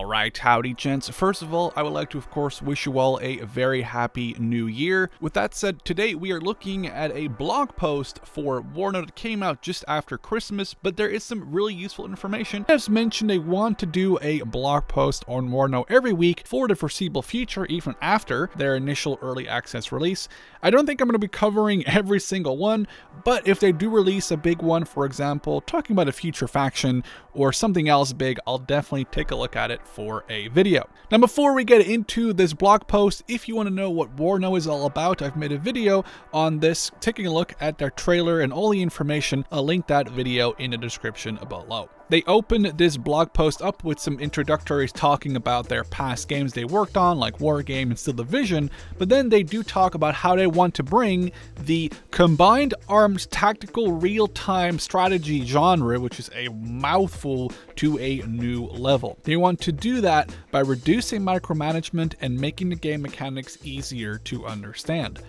Alright, howdy gents. First of all, I would like to of course wish you all a very happy new year. With that said, today we are looking at a blog post for Warno that came out just after Christmas, but there is some really useful information. As mentioned, they want to do a blog post on Warno every week for the foreseeable future, even after their initial early access release. I don't think I'm going to be covering every single one, but if they do release a big one, for example, talking about a future faction or something else big, I'll definitely take a look at it for a video. Now, before we get into this blog post, if you want to know what Warno is all about, I've made a video on this, taking a look at their trailer and all the information. I'll link that video in the description below. They opened this blog post up with some introductories talking about their past games they worked on, like Wargame and Steel Division, but then they do talk about how they want to bring the combined arms tactical real-time strategy genre, which is a mouthful, to a new level. They want to do that by reducing micromanagement and making the game mechanics easier to understand.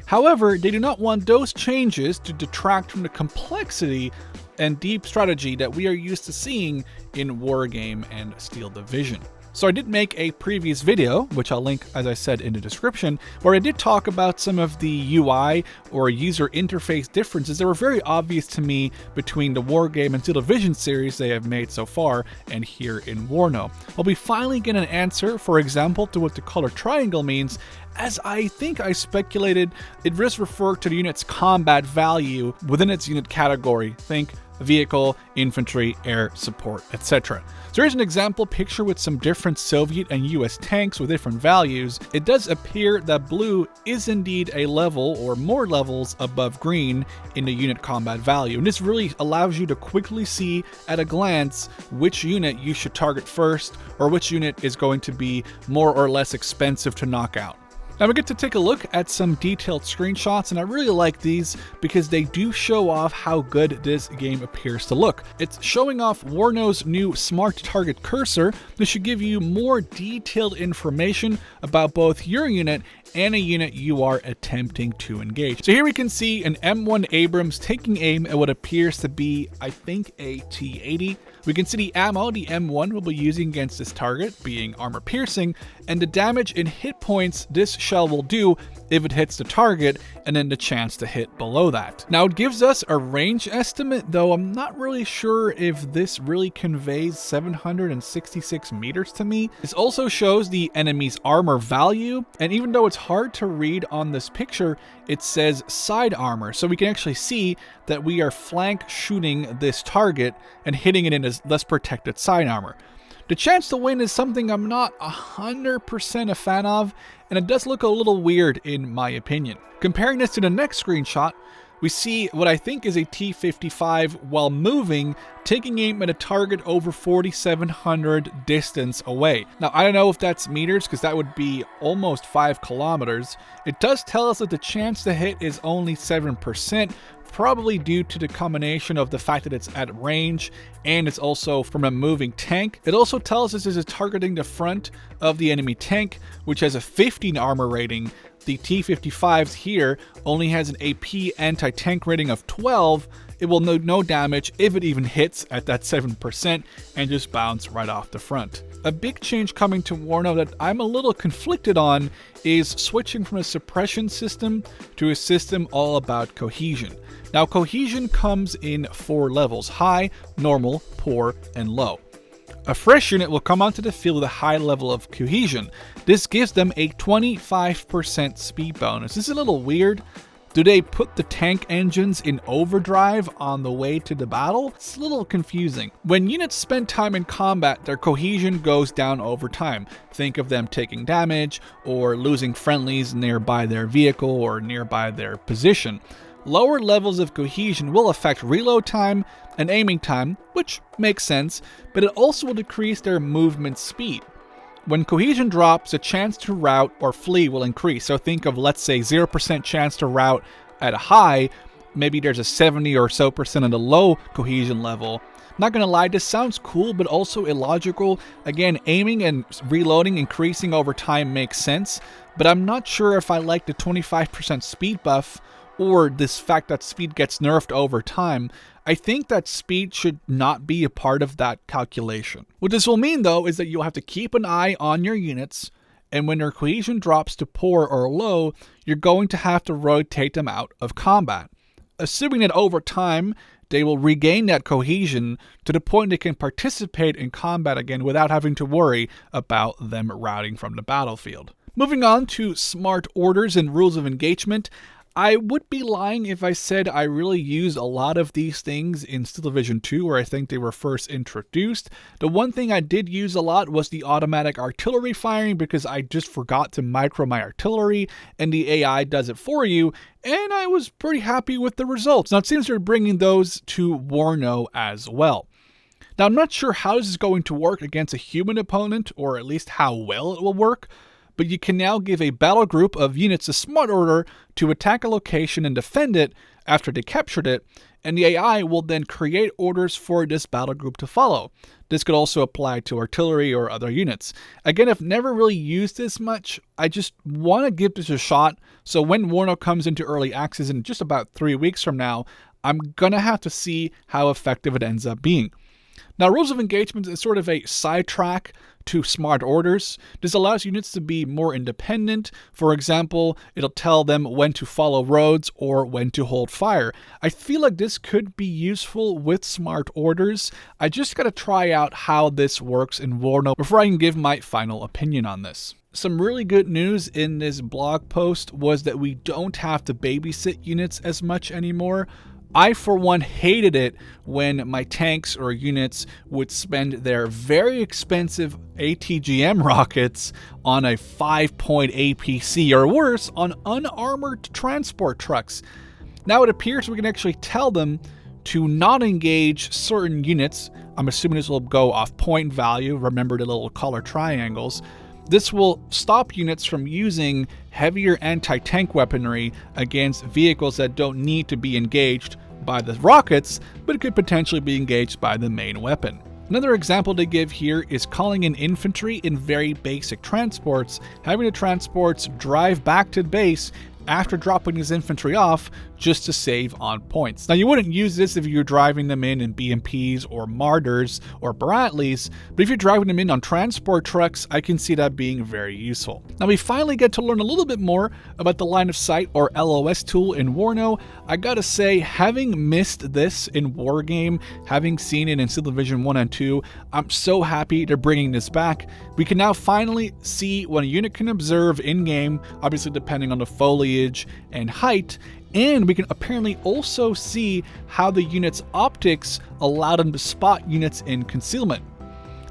However, they do not want those changes to detract from the complexity and deep strategy that we are used to seeing in Wargame and Steel Division. So I did make a previous video, which I'll link, as I said, in the description, where I did talk about some of the UI or user interface differences that were very obvious to me between the Wargame and Steel Division series they have made so far and here in Warno. I'll be finally getting an answer, for example, to what the color triangle means, as I think I speculated it just referred to the unit's combat value within its unit category. Think vehicle, infantry, air support, etc. So here's an example picture with some different Soviet and US tanks with different values. It does appear that blue is indeed a level or more levels above green in the unit combat value, and this really allows you to quickly see at a glance which unit you should target first or which unit is going to be more or less expensive to knock out. Now we get to take a look at some detailed screenshots, and I really like these because they do show off how good this game appears to look. It's showing off Warno's new Smart Target Cursor that should give you more detailed information about both your unit and a unit you are attempting to engage. So here we can see an M1 Abrams taking aim at what appears to be, I think, a T-80. We can see the ammo the M1 will be using against this target, being armor piercing, and the damage in hit points this shell will do if it hits the target, and then the chance to hit below that. Now it gives us a range estimate, though I'm not really sure if this really conveys 766 meters to me. This also shows the enemy's armor value, and even though it's hard to read on this picture, it says side armor, so we can actually see that we are flank shooting this target and hitting it in his less protected side armor. The chance to win is something I'm not 100% a fan of, and it does look a little weird in my opinion. Comparing this to the next screenshot, we see what I think is a T-55 while moving, taking aim at a target over 4,700 distance away. Now, I don't know if that's meters, because that would be almost 5 kilometers. It does tell us that the chance to hit is only 7%, probably due to the combination of the fact that it's at range and it's also from a moving tank. It also tells us this is targeting the front of the enemy tank, which has a 15 armor rating. The T-55s here only has an AP anti-tank rating of 12. It will do no damage if it even hits at that 7% and just bounce right off the front. A big change coming to Warno that I'm a little conflicted on is switching from a suppression system to a system all about cohesion. Now, cohesion comes in 4 levels: high, normal, poor, and low. A fresh unit will come onto the field with a high level of cohesion. This gives them a 25% speed bonus. This is a little weird. Do they put the tank engines in overdrive on the way to the battle? It's a little confusing. When units spend time in combat, their cohesion goes down over time. Think of them taking damage or losing friendlies nearby their vehicle or nearby their position. Lower levels of cohesion will affect reload time and aiming time, which makes sense, but it also will decrease their movement speed. When cohesion drops, the chance to rout or flee will increase. So think of, let's say, 0% chance to rout at a high. Maybe there's a 70 or so percent at a low cohesion level. Not gonna lie, this sounds cool, but also illogical. Again, aiming and reloading increasing over time makes sense, but I'm not sure if I like the 25% speed buff or this fact that speed gets nerfed over time. I think that speed should not be a part of that calculation. What this will mean though is that you'll have to keep an eye on your units, and when their cohesion drops to poor or low, you're going to have to rotate them out of combat. Assuming that over time, they will regain that cohesion to the point they can participate in combat again without having to worry about them routing from the battlefield. Moving on to smart orders and rules of engagement. I would be lying if I said I really used a lot of these things in Steel Division 2, where I think they were first introduced. The one thing I did use a lot was the automatic artillery firing, because I just forgot to micro my artillery, and the AI does it for you, and I was pretty happy with the results. Now it seems they're bringing those to Warno as well. Now I'm not sure how this is going to work against a human opponent, or at least how well it will work, but you can now give a battle group of units a smart order to attack a location and defend it after they captured it, and the AI will then create orders for this battle group to follow. This could also apply to artillery or other units. Again, I've never really used this much. I just want to give this a shot, so when Warno comes into early access in just about 3 weeks from now, I'm going to have to see how effective it ends up being. Now, rules of engagement is sort of a sidetrack to smart orders. This allows units to be more independent. For example, it'll tell them when to follow roads or when to hold fire. I feel like this could be useful with smart orders. I just gotta try out how this works in Warno before I can give my final opinion on this. Some really good news in this blog post was that we don't have to babysit units as much anymore. I, for one, hated it when my tanks or units would spend their very expensive ATGM rockets on a 5-point APC, or worse, on unarmored transport trucks. Now it appears we can actually tell them to not engage certain units. I'm assuming this will go off point value. Remember the little color triangles. This will stop units from using heavier anti-tank weaponry against vehicles that don't need to be engaged by the rockets, but it could potentially be engaged by the main weapon. Another example they give here is calling in infantry in very basic transports, having the transports drive back to the base after dropping his infantry off just to save on points. Now you wouldn't use this if you're driving them in BMPs or Martyrs or Bradleys, but if you're driving them in on transport trucks, I can see that being very useful. Now we finally get to learn a little bit more about the line of sight or LOS tool in Warno. I gotta say, having missed this in Wargame, having seen it in Steel Division 1 and 2, I'm so happy they're bringing this back. We can now finally see what a unit can observe in-game, obviously depending on the foliage and height, and we can apparently also see how the unit's optics allow them to spot units in concealment.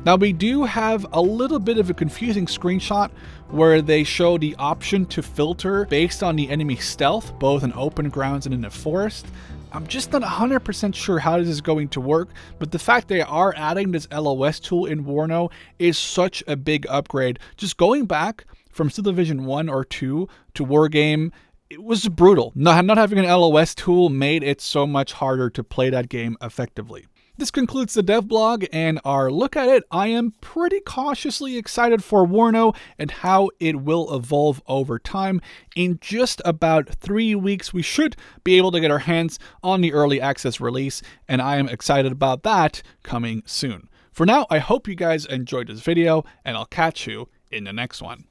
Now we do have a little bit of a confusing screenshot where they show the option to filter based on the enemy stealth, both in open grounds and in the forest. I'm just not 100% sure how this is going to work, but the fact they are adding this LOS tool in Warno is such a big upgrade. Just going back from Steel Division 1 or 2 to Wargame, it was brutal. Not having an LOS tool made it so much harder to play that game effectively. This concludes the dev blog and our look at it. I am pretty cautiously excited for Warno and how it will evolve over time. In just about 3 weeks, we should be able to get our hands on the early access release, and I am excited about that coming soon. For now, I hope you guys enjoyed this video, and I'll catch you in the next one.